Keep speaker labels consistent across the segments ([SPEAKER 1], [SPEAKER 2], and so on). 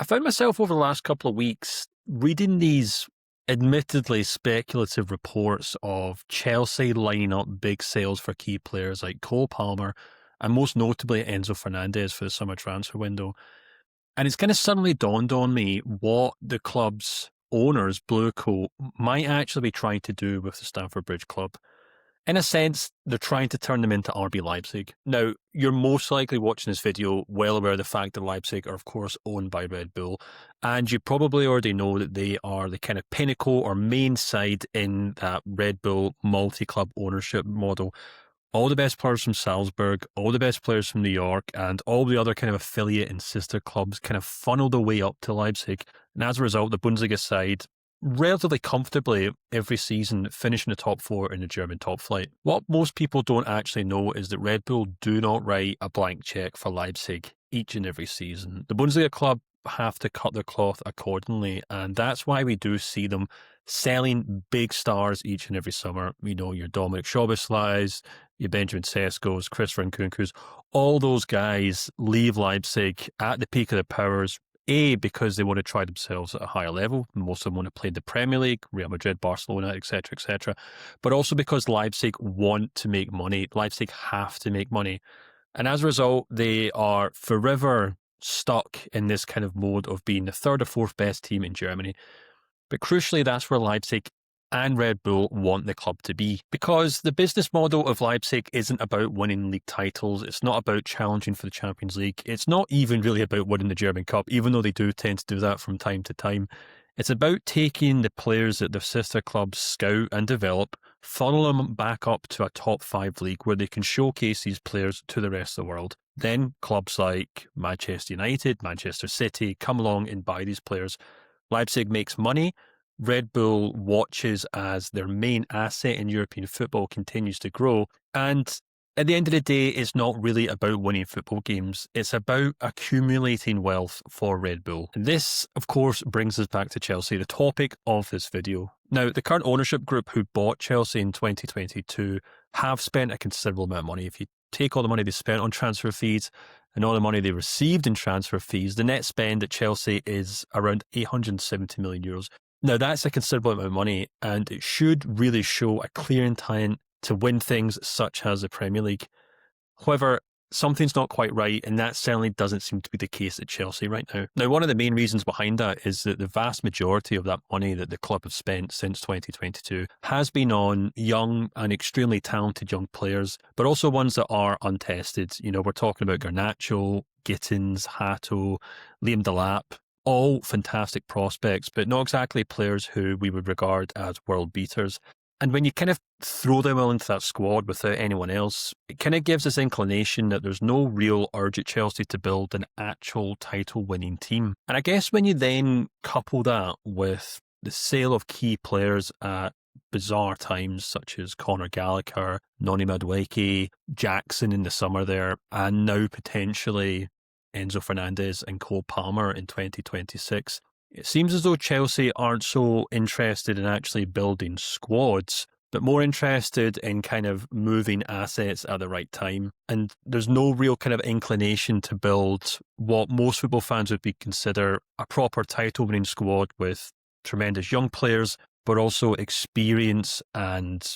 [SPEAKER 1] I found myself over the last couple of weeks reading these admittedly speculative reports of Chelsea lining up big sales for key players like Cole Palmer and most notably Enzo Fernandes for the summer transfer window. And it's kind of suddenly dawned on me what the club's owners, BlueCo, might actually be trying to do with the Stamford Bridge club. In a sense, they're trying to turn them into RB Leipzig. Now, you're most likely watching this video well aware of the fact that Leipzig are, of course, owned by Red Bull, and you probably already know that they are the kind of pinnacle or main side in that Red Bull multi-club ownership model. All the best players from Salzburg, all the best players from New York, and all the other kind of affiliate and sister clubs kind of funnel their way up to Leipzig. And as a result, the Bundesliga side relatively comfortably every season finishing the top four in the German top flight. What most people don't actually know is that Red Bull do not write a blank check for Leipzig each and every season. The Bundesliga club have to cut their cloth accordingly, and that's why we do see them selling big stars each and every summer. You know, your Dominic Szoboszlais, your Benjamin Sesko's, Chris Nkunku's, all those guys leave Leipzig at the peak of their powers, because they want to try themselves at a higher level. Most of them want to play in the Premier League, Real Madrid, Barcelona, etc., etc. But also because Leipzig want to make money. Leipzig have to make money. And as a result, they are forever stuck in this kind of mode of being the third or fourth best team in Germany. But crucially, that's where Leipzig and Red Bull want the club to be, because the business model of Leipzig isn't about winning league titles. It's not about challenging for the Champions League. It's not even really about winning the German Cup, even though they do tend to do that from time to time. It's about taking the players that their sister clubs scout and develop, funnel them back up to a top 5 league where they can showcase these players to the rest of the world. Then clubs like Manchester United, Manchester City come along and buy these players. Leipzig makes money. Red Bull watches as their main asset in European football continues to grow. And at the end of the day, it's not really about winning football games. It's about accumulating wealth for Red Bull. And this, of course, brings us back to Chelsea, the topic of this video. Now, the current ownership group who bought Chelsea in 2022 have spent a considerable amount of money. If you take all the money they spent on transfer fees and all the money they received in transfer fees, the net spend at Chelsea is around 870 million euros. Now, that's a considerable amount of money, and it should really show a clear intent to win things such as the Premier League. However, something's not quite right, and that certainly doesn't seem to be the case at Chelsea right now. Now, one of the main reasons behind that is that the vast majority of that money that the club have spent since 2022 has been on young and extremely talented young players, but also ones that are untested. You know, we're talking about Garnacho, Gittins, Hato, Liam Delap, all fantastic prospects, but not exactly players who we would regard as world beaters. And when you kind of throw them all into that squad without anyone else, it kind of gives this inclination that there's no real urge at Chelsea to build an actual title-winning team. And I guess when you then couple that with the sale of key players at bizarre times, such as Conor Gallagher, Noni Madueke, Jackson in the summer there, and now potentially Enzo Fernandes and Cole Palmer in 2026, it seems as though Chelsea aren't so interested in actually building squads, but more interested in kind of moving assets at the right time. And there's no real kind of inclination to build what most football fans would consider a proper title-winning squad with tremendous young players, but also experience and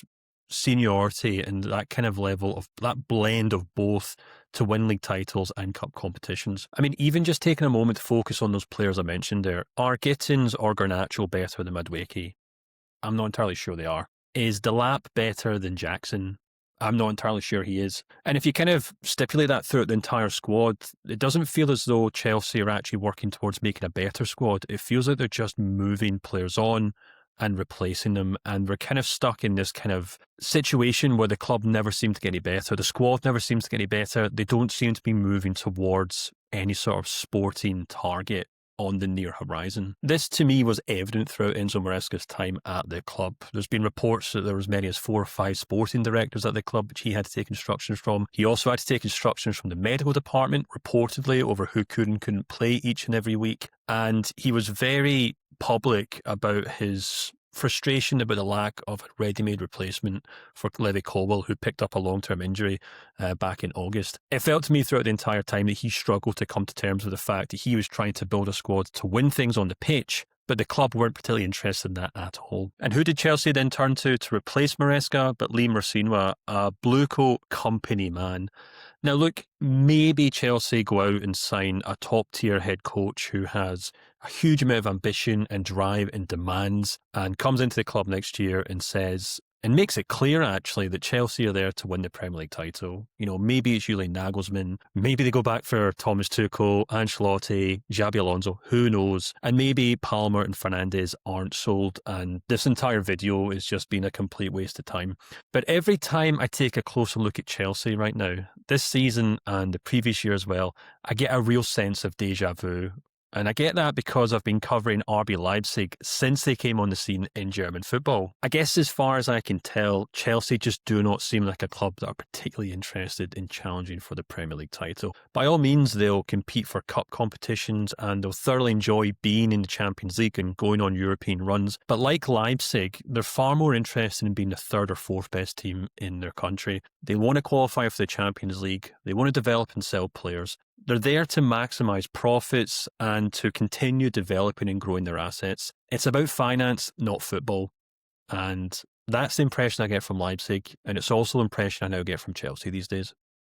[SPEAKER 1] seniority and that kind of level of that blend of both to win league titles and cup competitions. I mean, even just taking a moment to focus on those players I mentioned there, are Gittins or Garnacho better than Madueke? I'm not entirely sure they are. Is Delap better than Jackson? I'm not entirely sure he is. And if you kind of stipulate that throughout the entire squad, it doesn't feel as though Chelsea are actually working towards making a better squad. It feels like they're just moving players on and replacing them, and we're kind of stuck in this kind of situation where the club never seems to get any better, the squad never seems to get any better, they don't seem to be moving towards any sort of sporting target on the near horizon. This to me was evident throughout Enzo Maresca's time at the club. There's been reports that there was many as 4 or 5 sporting directors at the club which he had to take instructions from. He also had to take instructions from the medical department, reportedly, over who could and couldn't play each and every week. And he was very public about his frustration about the lack of a ready-made replacement for Levy Colwell, who picked up a long-term injury back in August. It felt to me throughout the entire time that he struggled to come to terms with the fact that he was trying to build a squad to win things on the pitch, but the club weren't particularly interested in that at all. And who did Chelsea then turn to replace Maresca? But Liam Rosenior, a BlueCo company man. Now look, maybe Chelsea go out and sign a top-tier head coach who has a huge amount of ambition and drive and demands, and comes into the club next year and says, and makes it clear, actually, that Chelsea are there to win the Premier League title. You know, maybe it's Julian Nagelsmann. Maybe they go back for Thomas Tuchel, Ancelotti, Xabi Alonso. Who knows? And maybe Palmer and Fernandes aren't sold, and this entire video is just been a complete waste of time. But every time I take a closer look at Chelsea right now, this season and the previous year as well, I get a real sense of deja vu. And I get that because I've been covering RB Leipzig since they came on the scene in German football. I guess as far as I can tell, Chelsea just do not seem like a club that are particularly interested in challenging for the Premier League title. By all means, they'll compete for cup competitions and they'll thoroughly enjoy being in the Champions League and going on European runs. But like Leipzig, they're far more interested in being the third or fourth best team in their country. They want to qualify for the Champions League. They want to develop and sell players. They're there to maximise profits and to continue developing and growing their assets. It's about finance, not football. And that's the impression I get from Leipzig. And it's also the impression I now get from Chelsea these days.